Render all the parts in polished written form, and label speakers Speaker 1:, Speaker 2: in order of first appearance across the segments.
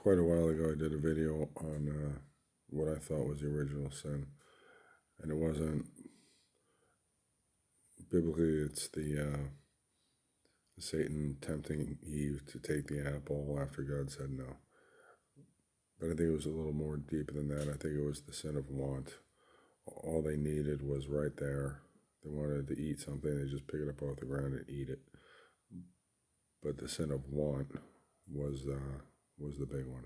Speaker 1: Quite a while ago, I did a video on what I thought was the original sin, and it wasn't biblically. It's the Satan tempting Eve to take the apple after God said no. But I think it was a little more deep than that. I think it was the sin of want. All they needed was right there. They wanted to eat something; they just pick it up off the ground and eat it. But the sin of want was the big one.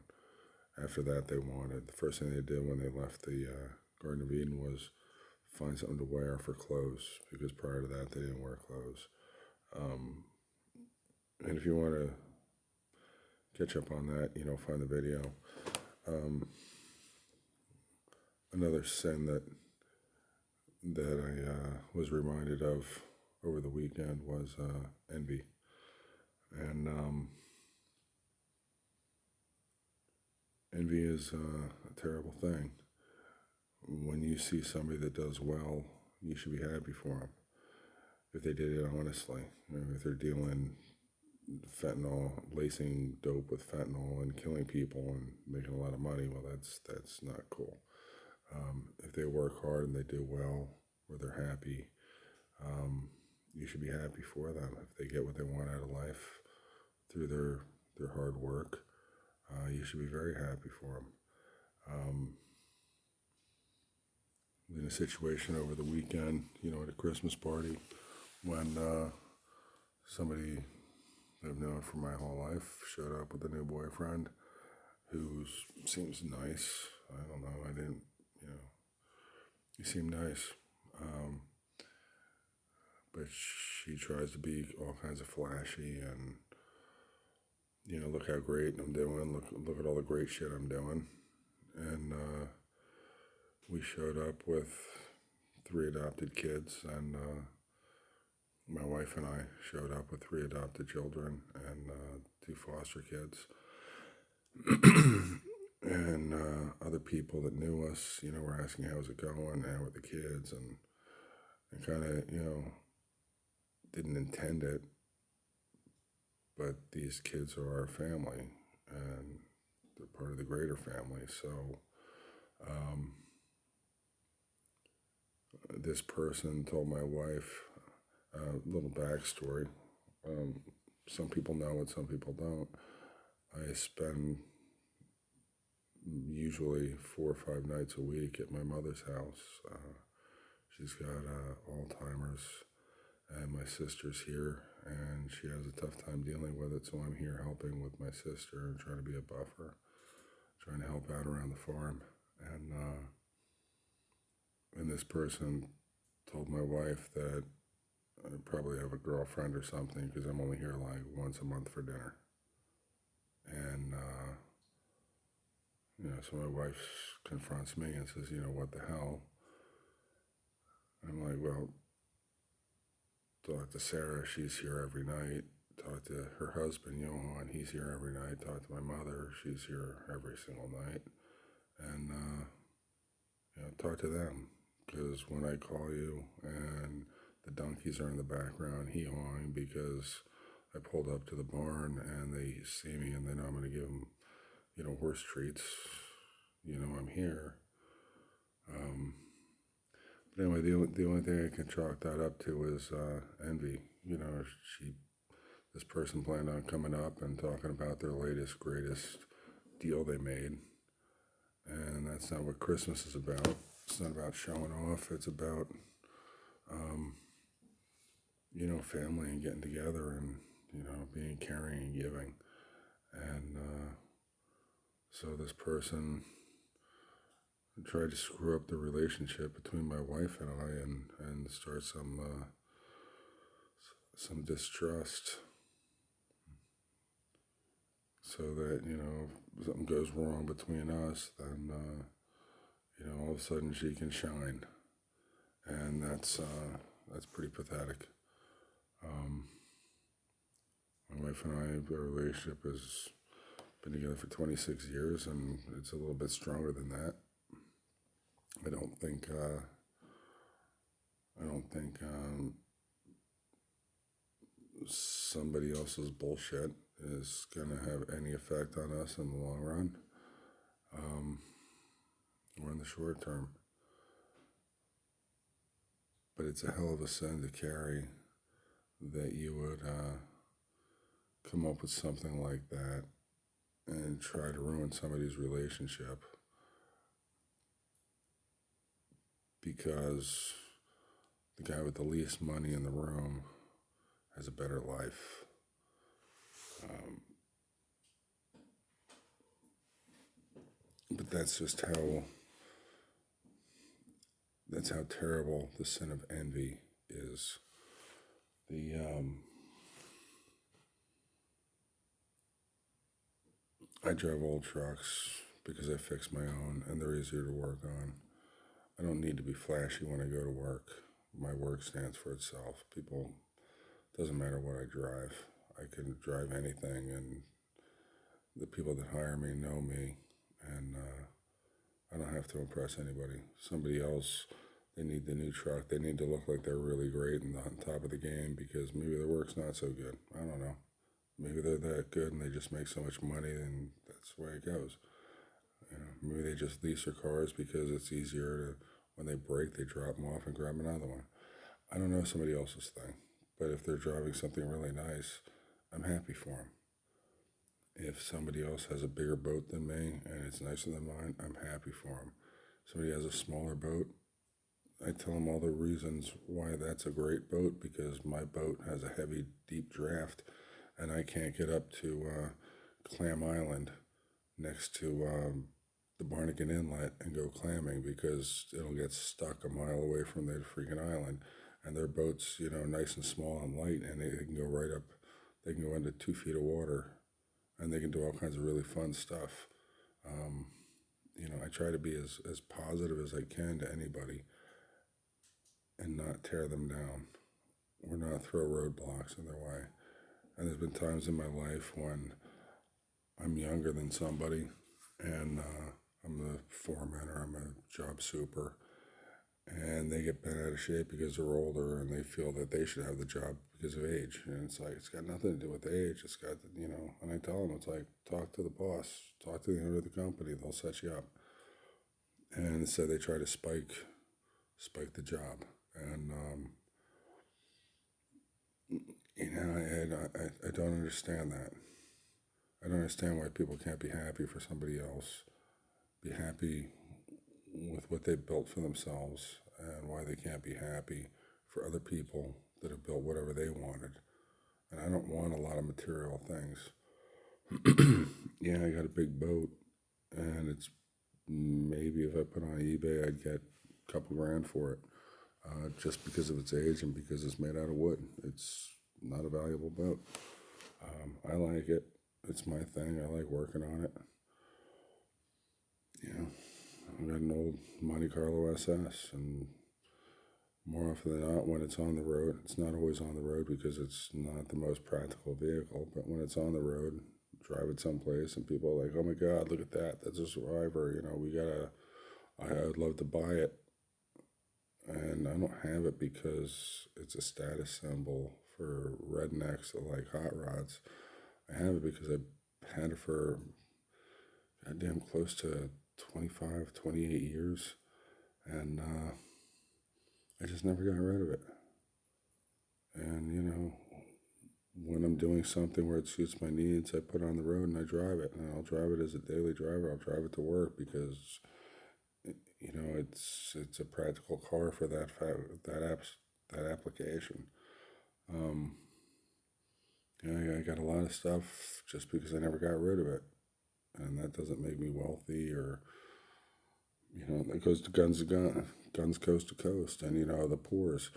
Speaker 1: After that, they wanted. The first thing they did when they left the Garden of Eden was find something to wear for clothes, because prior to that, they didn't wear clothes. And if you want to catch up on that, find the video. Another sin that I was reminded of over the weekend was envy. And envy is a terrible thing. When you see somebody that does well, you should be happy for them. If they did it honestly, if they're dealing fentanyl, lacing dope with fentanyl and killing people and making a lot of money, well, that's not cool. If they work hard and they do well, or they're happy, you should be happy for them. If they get what they want out of life through their hard work, you should be very happy for them. In a situation over the weekend, at a Christmas party, when somebody that I've known for my whole life showed up with a new boyfriend who seems nice. I don't know. I didn't, he seemed nice. But she tries to be all kinds of flashy and, look how great I'm doing. Look at all the great shit I'm doing. And we showed up with 3 adopted kids, and my wife and I showed up with 3 adopted children and 2 foster kids. And other people that knew us, were asking how's it going, how are the kids, and kind of, didn't intend it, but these kids are our family, and they're part of the greater family. So this person told my wife a little backstory. Some people know it, some people don't. I spend usually 4 or 5 nights a week at my mother's house. She's got Alzheimer's, and my sister's here, and she has a tough time dealing with it, so I'm here helping with my sister and trying to be a buffer, trying to help out around the farm. And this person told my wife that I probably have a girlfriend or something, because I'm only here like once a month for dinner. And so my wife confronts me and says, what the hell? I'm like, well, talk to Sarah, she's here every night. Talk to her husband, Johan, he's here every night. Talk to my mother, she's here every single night. And, talk to them. Because when I call you and the donkeys are in the background hee-hawing because I pulled up to the barn and they see me and they know I'm going to give them, horse treats, I'm here. But anyway, the only thing I can chalk that up to is envy. This person planned on coming up and talking about their latest, greatest deal they made. And that's not what Christmas is about. It's not about showing off. It's about, family and getting together and, being caring and giving. And so this person tried to screw up the relationship between my wife and I and start some distrust. So that, if something goes wrong between us, then, all of a sudden she can shine. And that's pretty pathetic. My wife and I, our relationship has been together for 26 years, and it's a little bit stronger than that. I don't think somebody else's bullshit is going to have any effect on us in the long run, or in the short term. But it's a hell of a sin to carry, that you would come up with something like that and try to ruin somebody's relationship because the guy with the least money in the room has a better life. But that's how terrible the sin of envy is. I drive old trucks because I fix my own and they're easier to work on. I don't need to be flashy when I go to work. My work stands for itself. Doesn't matter what I drive. I can drive anything, and the people that hire me know me, and I don't have to impress anybody. Somebody else, they need the new truck. They need to look like they're really great and on top of the game because maybe their work's not so good. I don't know. Maybe they're that good and they just make so much money, and that's the way it goes. Maybe they just lease their cars because it's easier to, when they break, they drop them off and grab another one. I don't know somebody else's thing, but if they're driving something really nice, I'm happy for them. If somebody else has a bigger boat than me and it's nicer than mine, I'm happy for them. Somebody has a smaller boat, I tell them all the reasons why that's a great boat, because my boat has a heavy, deep draft, and I can't get up to Clam Island next to the Barnegat Inlet and go clamming because it'll get stuck a mile away from the freaking island. And their boat's, nice and small and light, and they can go right up, they can go into 2 feet of water, and they can do all kinds of really fun stuff. I try to be as positive as I can to anybody and not tear them down or not throw roadblocks in their way. And there's been times in my life when I'm younger than somebody and I'm the foreman or I'm a job super, and they get bent out of shape because they're older and they feel that they should have the job because of age. And it's like, it's got nothing to do with age. It's got, and I tell them, it's like, talk to the boss, talk to the owner of the company, they'll set you up. And so they try to spike the job. And, I don't understand that. I don't understand why people can't be happy for somebody else, be happy with what they've built for themselves, and why they can't be happy for other people that have built whatever they wanted. And I don't want a lot of material things. Yeah, I got a big boat, and it's maybe if I put it on eBay, I'd get a couple grand for it, just because of its age and because it's made out of wood. It's not a valuable boat. I like it. It's my thing. I like working on it. I've got an old Monte Carlo SS, and more often than not, when it's on the road, it's not always on the road because it's not the most practical vehicle, but when it's on the road, drive it someplace and people are like, oh my God, look at that. That's a Survivor. I'd love to buy it. And I don't have it because it's a status symbol for rednecks that like hot rods. I have it because I've had it for goddamn close to 25, 28 years. And I just never got rid of it. And, when I'm doing something where it suits my needs, I put it on the road and I drive it. And I'll drive it as a daily driver. I'll drive it to work because, it's a practical car for that application. I got a lot of stuff just because I never got rid of it. And that doesn't make me wealthy or, that goes to guns coast to coast. And, the poors.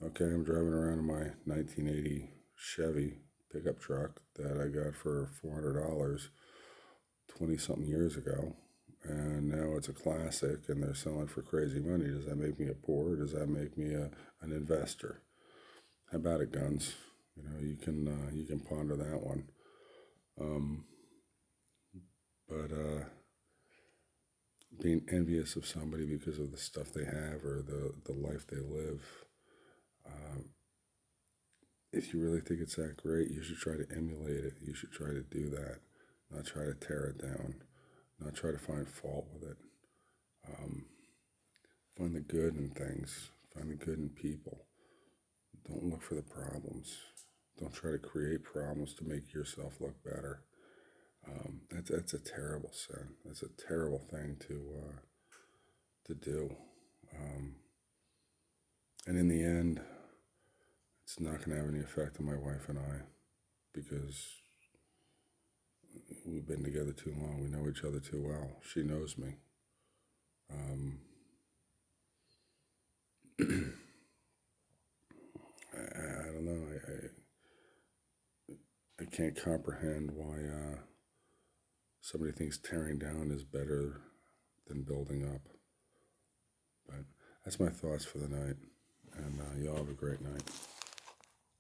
Speaker 1: Okay, I'm driving around in my 1980 Chevy pickup truck that I got for $400 20-something years ago. And now it's a classic and they're selling for crazy money. Does that make me a poor? Or does that make me an investor? How about it, guns? You can ponder that one. But being envious of somebody because of the stuff they have or the life they live, if you really think it's that great, you should try to emulate it. You should try to do that, not try to tear it down, not try to find fault with it. Find the good in things, find the good in people. Don't look for the problems. Don't try to create problems to make yourself look better. That's a terrible sin. That's a terrible thing to do. And in the end, it's not going to have any effect on my wife and I because we've been together too long. We know each other too well. She knows me. I don't know. I can't comprehend why somebody thinks tearing down is better than building up. But that's my thoughts for the night. And y'all have a great night.